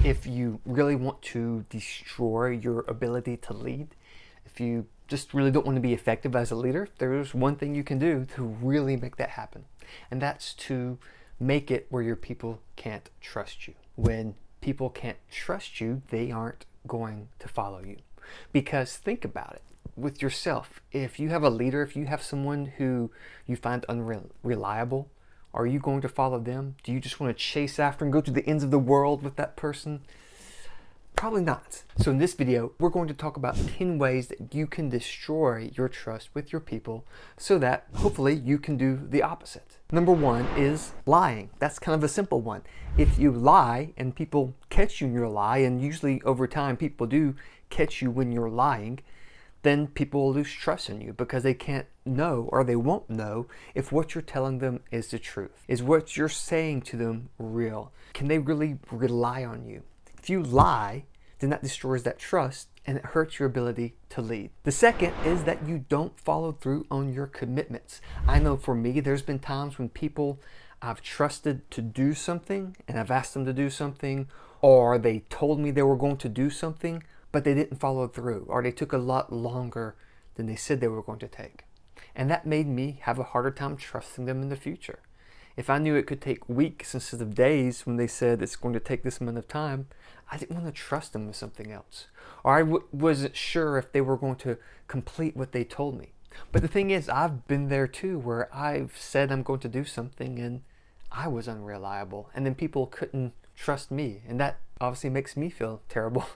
If you really want to destroy your ability to lead, if you just really don't want to be effective as a leader, there's one thing you can do to really make that happen. And that's to make it where your people can't trust you. When people can't trust you, they aren't going to follow you. Because think about it with yourself. If you have a leader, if you have someone who you find unreliable, are you going to follow them? Do you just want to chase after and go to the ends of the world with that person? Probably not. So in this video, we're going to talk about 10 ways that you can destroy your trust with your people so that hopefully you can do the opposite. Number one is lying. That's kind of a simple one. If you lie and people catch you in your lie, and usually over time people do catch you when you're lying, then people will lose trust in you because they can't know, or they won't know, if what you're telling them is the truth. Is what you're saying to them real? Can they really rely on you? If you lie, then that destroys that trust and it hurts your ability to lead. The second is that you don't follow through on your commitments. I know for me, there's been times when people I've trusted to do something and I've asked them to do something, or they told me they were going to do something, but they didn't follow through, or they took a lot longer than they said they were going to take. And that made me have a harder time trusting them in the future. If I knew it could take weeks instead of days when they said it's going to take this amount of time, I didn't want to trust them with something else. Or I wasn't sure if they were going to complete what they told me. But the thing is, I've been there too, where I've said I'm going to do something and I was unreliable. And then people couldn't trust me. And that obviously makes me feel terrible.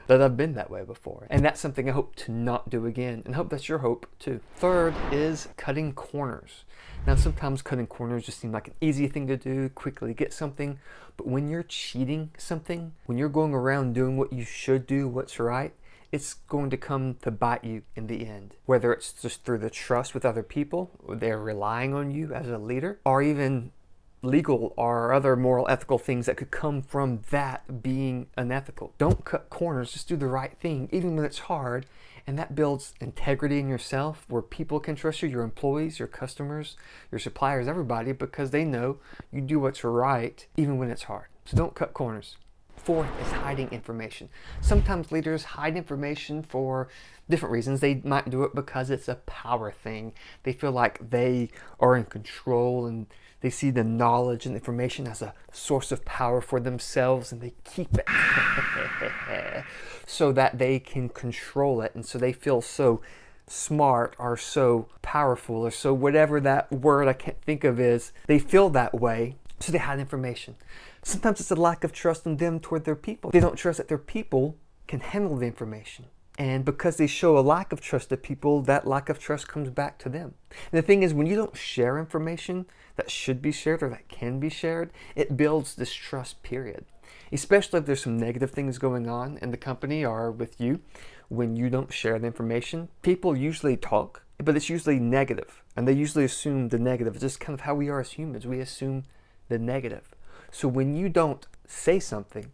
That I've been that way before. And that's something I hope to not do again, and hope that's your hope too. Third is cutting corners. Now sometimes cutting corners just seem like an easy thing to do, quickly get something, but when you're cheating something, when you're going around doing what you should do, what's right, it's going to come to bite you in the end. Whether it's just through the trust with other people, or they're relying on you as a leader, or even legal or other moral, ethical things that could come from that being unethical. Don't cut corners, just do the right thing, even when it's hard, and that builds integrity in yourself where people can trust you, your employees, your customers, your suppliers, everybody, because they know you do what's right even when it's hard. So don't cut corners. Fourth is hiding information. Sometimes leaders hide information for different reasons. They might do it because it's a power thing. They feel like they are in control and they see the knowledge and information as a source of power for themselves, and they keep it so that they can control it. And so they feel so smart or so powerful or so whatever that word I can't think of is. They feel that way, so they hide information. Sometimes it's a lack of trust in them toward their people. They don't trust that their people can handle the information. And because they show a lack of trust to people, that lack of trust comes back to them. And the thing is, when you don't share information that should be shared or that can be shared, it builds distrust, period. Especially if there's some negative things going on in the company or with you. When you don't share the information, people usually talk, but it's usually negative. And they usually assume the negative. It's just kind of how we are as humans. We assume the negative. So when you don't say something,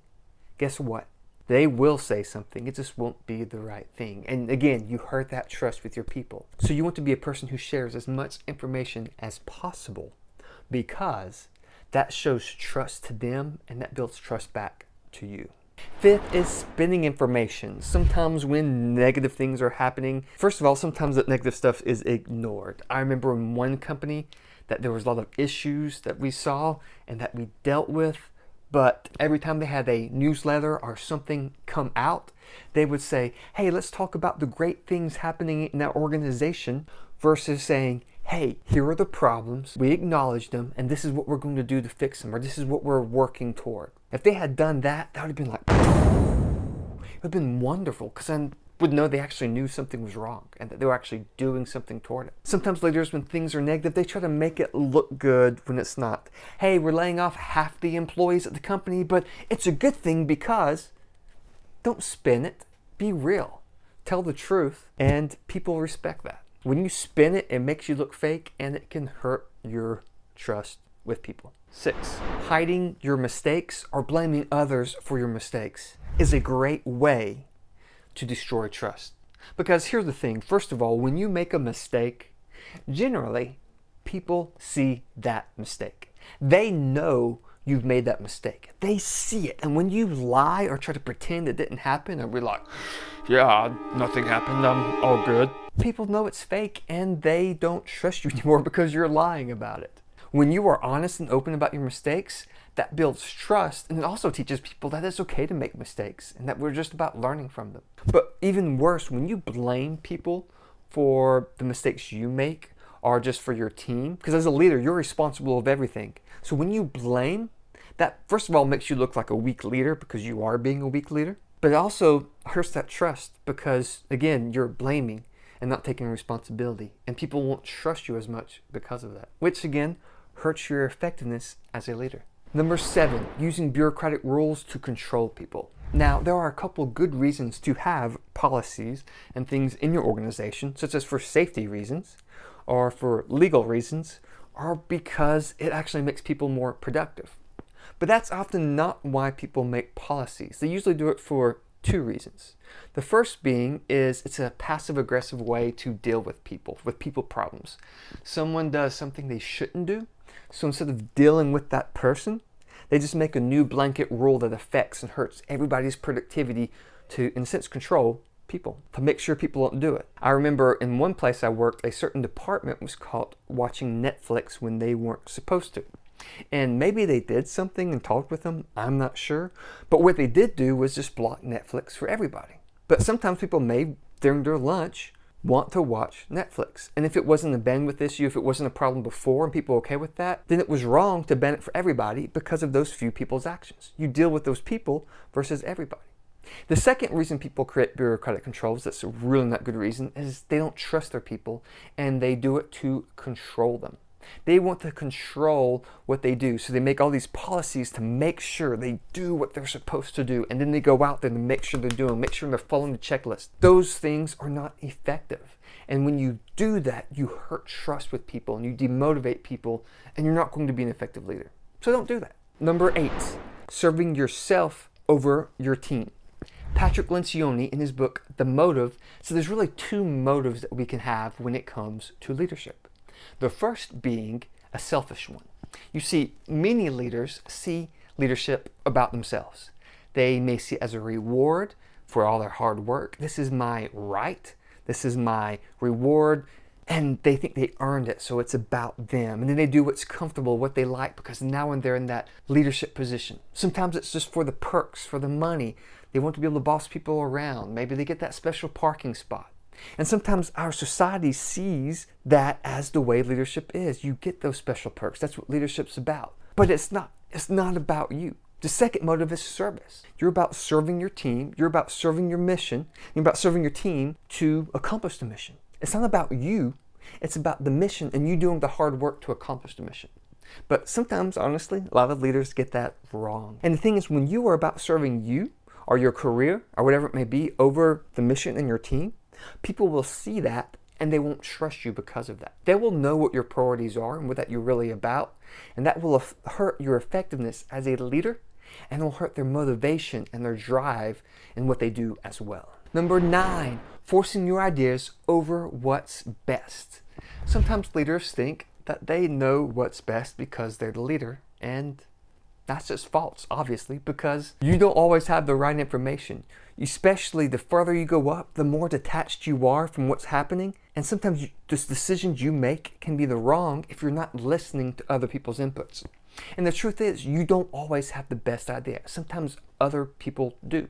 guess what? They will say something. It just won't be the right thing. And again, you hurt that trust with your people. So you want to be a person who shares as much information as possible, because that shows trust to them and that builds trust back to you. Fifth is spinning information. Sometimes when negative things are happening, first of all, sometimes that negative stuff is ignored. I remember in one company that there was a lot of issues that we saw and that we dealt with, but every time they had a newsletter or something come out, they would say, hey, let's talk about the great things happening in our organization, versus saying, hey, here are the problems, we acknowledge them, and this is what we're going to do to fix them, or this is what we're working toward. If they had done that, that would have been like, it would have been wonderful, because then would know they actually knew something was wrong and that they were actually doing something toward it. Sometimes leaders, when things are negative, they try to make it look good when it's not. Hey, we're laying off half the employees at the company, but it's a good thing because. Don't spin it. Be real. Tell the truth, and people respect that. When you spin it, it makes you look fake, and it can hurt your trust with people. 6, hiding your mistakes or blaming others for your mistakes is a great way to destroy trust. Because here's the thing, first of all, when you make a mistake, generally people see that mistake. They know you've made that mistake. They see it. And when you lie or try to pretend it didn't happen and we're like, yeah, nothing happened, I'm all good, people know it's fake and they don't trust you anymore because you're lying about it. When you are honest and open about your mistakes, that builds trust, and it also teaches people that it's okay to make mistakes and that we're just about learning from them. But even worse, when you blame people for the mistakes you make or just for your team, because as a leader, you're responsible of everything. So when you blame, that first of all makes you look like a weak leader because you are being a weak leader, but it also hurts that trust because, again, you're blaming and not taking responsibility, and people won't trust you as much because of that, which again hurts your effectiveness as a leader. Number 7, using bureaucratic rules to control people. Now, there are a couple good reasons to have policies and things in your organization, such as for safety reasons, or for legal reasons, or because it actually makes people more productive. But that's often not why people make policies. They usually do it for 2 reasons. The first being is it's a passive-aggressive way to deal with people problems. Someone does something they shouldn't do, so instead of dealing with that person, they just make a new blanket rule that affects and hurts everybody's productivity to, in a sense, control people, to make sure people don't do it. I remember in one place I worked, a certain department was caught watching Netflix when they weren't supposed to. And maybe they did something and talked with them, I'm not sure. But what they did do was just block Netflix for everybody. But sometimes people may, during their lunch, want to watch Netflix. And if it wasn't a bandwidth issue, if it wasn't a problem before and people were okay with that, then it was wrong to ban it for everybody because of those few people's actions. You deal with those people versus everybody. The second reason people create bureaucratic controls, that's a really not good reason, is they don't trust their people and they do it to control them. They want to control what they do, so they make all these policies to make sure they do what they're supposed to do, and then they go out there to make sure make sure they're following the checklist. Those things are not effective. And when you do that, you hurt trust with people and you demotivate people, and you're not going to be an effective leader. So don't do that. Number 8, serving yourself over your team. Patrick Lencioni, in his book, The Motive, said there's really 2 motives that we can have when it comes to leadership. The first being a selfish one. You see, many leaders see leadership about themselves. They may see it as a reward for all their hard work. This is my right. This is my reward. And they think they earned it, so it's about them. And then they do what's comfortable, what they like, because now when they're in that leadership position. Sometimes it's just for the perks, for the money. They want to be able to boss people around. Maybe they get that special parking spot. And sometimes our society sees that as the way leadership is. You get those special perks. That's what leadership's about. But it's not. It's not about you. The second motive is service. You're about serving your team. You're about serving your mission. You're about serving your team to accomplish the mission. It's not about you. It's about the mission and you doing the hard work to accomplish the mission. But sometimes, honestly, a lot of leaders get that wrong. And the thing is, when you are about serving you or your career or whatever it may be over the mission and your team, people will see that and they won't trust you because of that. They will know what your priorities are and what that you're really about, and that will hurt your effectiveness as a leader, and it will hurt their motivation and their drive in what they do as well. Number 9, forcing your ideas over what's best. Sometimes leaders think that they know what's best because they're the leader, and that's just false, obviously, because you don't always have the right information. Especially the further you go up, the more detached you are from what's happening. And sometimes the decisions you make can be the wrong if you're not listening to other people's inputs. And the truth is, you don't always have the best idea. Sometimes other people do.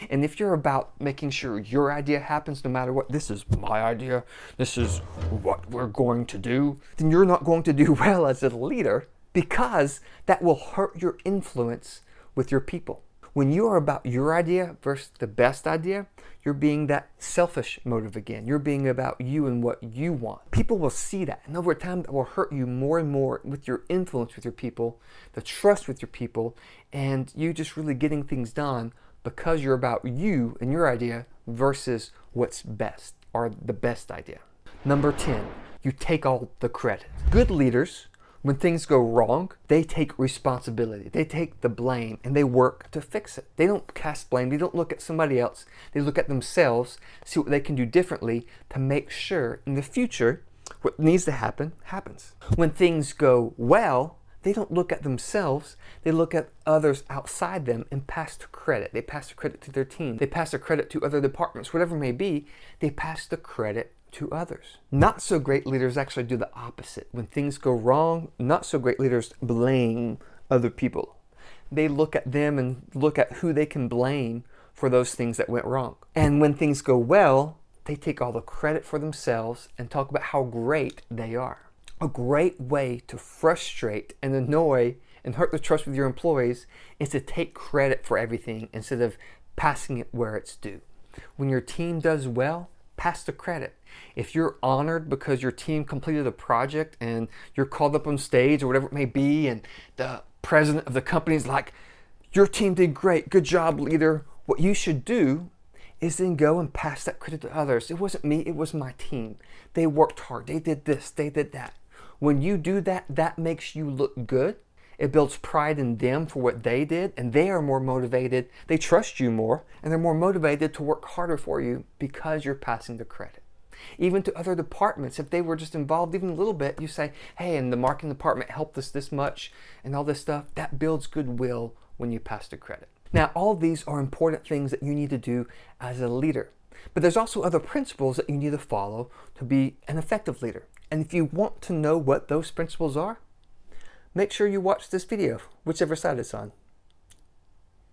And if you're about making sure your idea happens no matter what, this is my idea, this is what we're going to do, then you're not going to do well as a leader, because that will hurt your influence with your people. When you are about your idea versus the best idea, you're being that selfish motive again. You're being about you and what you want. People will see that, and over time that will hurt you more and more with your influence with your people, the trust with your people, and you just really getting things done because you're about you and your idea versus what's best or the best idea. Number 10, you take all the credit. Good leaders, when things go wrong, they take responsibility. They take the blame and they work to fix it. They don't cast blame. They don't look at somebody else. They look at themselves, see what they can do differently to make sure in the future what needs to happen happens. When things go well, they don't look at themselves, they look at others outside them and pass the credit. They pass the credit to their team. They pass the credit to other departments, whatever it may be, they pass the credit to others. Not so great leaders actually do the opposite. When things go wrong, not so great leaders blame other people. They look at them and look at who they can blame for those things that went wrong. And when things go well, they take all the credit for themselves and talk about how great they are. A great way to frustrate and annoy and hurt the trust with your employees is to take credit for everything instead of passing it where it's due. When your team does well, pass the credit. If you're honored because your team completed a project and you're called up on stage or whatever it may be, and the president of the company is like, your team did great, good job, leader. What you should do is then go and pass that credit to others. It wasn't me, it was my team. They worked hard, they did this, they did that. When you do that, that makes you look good. It builds pride in them for what they did, and they are more motivated. They trust you more, and they're more motivated to work harder for you because you're passing the credit. Even to other departments, if they were just involved even a little bit, you say, hey, and the marketing department helped us this much, and all this stuff. That builds goodwill when you pass the credit. Now, all these are important things that you need to do as a leader. But there's also other principles that you need to follow to be an effective leader. And if you want to know what those principles are, make sure you watch this video, whichever side it's on.